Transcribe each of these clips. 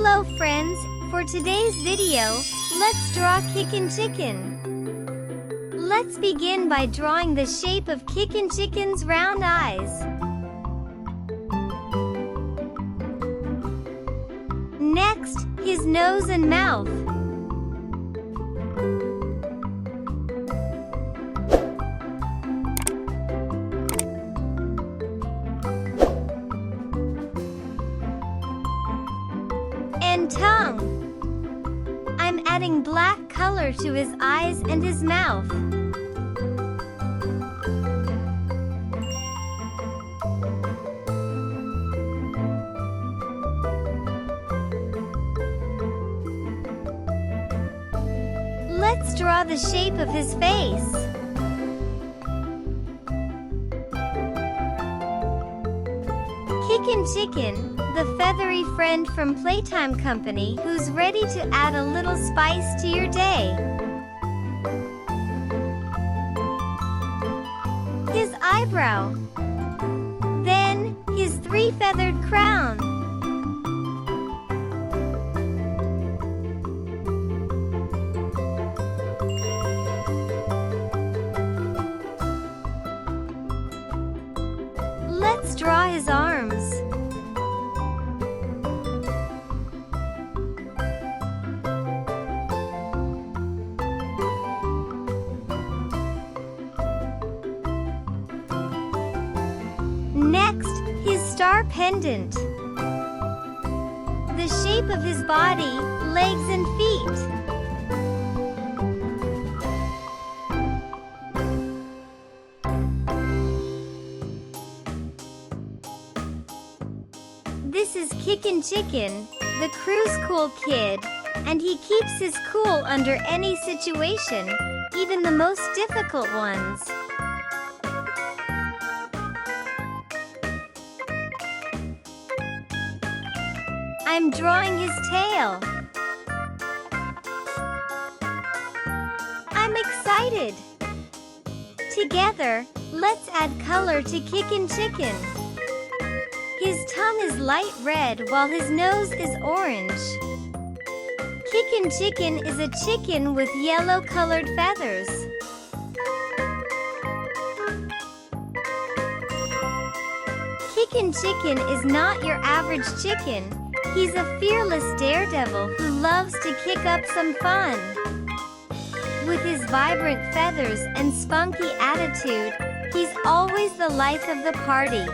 Hello friends, for today's video, let's draw Kickin Chicken. Let's begin by drawing the shape of Kickin Chicken's round eyes. Next, his nose and mouth. And tongue. I'm adding black color to his eyes and his mouth. Let's draw the shape of his face. Kickin Chicken, the feathery friend from Playtime Company who's ready to add a little spice to your day. His eyebrow. Then, his three-feathered crown. Let's draw his arms. Next, his star pendant. The shape of his body, legs and feet. This is Kickin Chicken, the crew's cool kid, and he keeps his cool under any situation, even the most difficult ones. I'm drawing his tail. I'm excited. Together, let's add color to Kickin Chicken. His tongue is light red while his nose is orange. Kickin Chicken is a chicken with yellow-colored feathers. Kickin Chicken is not your average chicken. He's a fearless daredevil who loves to kick up some fun. With his vibrant feathers and spunky attitude, he's always the life of the party.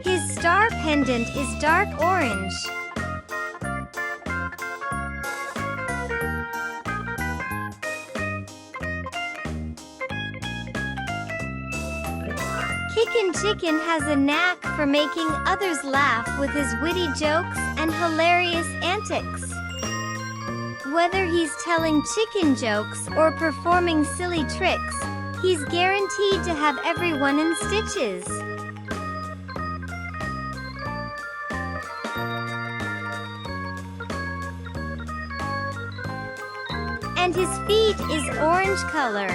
His star pendant is dark orange. Kickin Chicken has a knack for making others laugh with his witty jokes and hilarious antics. Whether he's telling chicken jokes or performing silly tricks, he's guaranteed to have everyone in stitches. And his feet is orange color.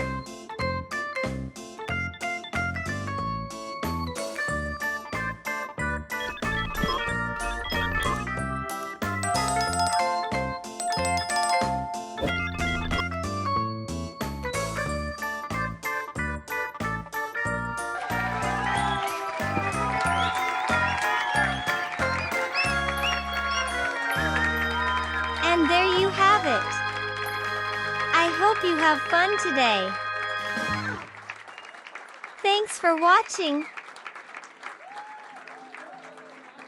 And there you have it. I hope you have fun today. Thanks for watching.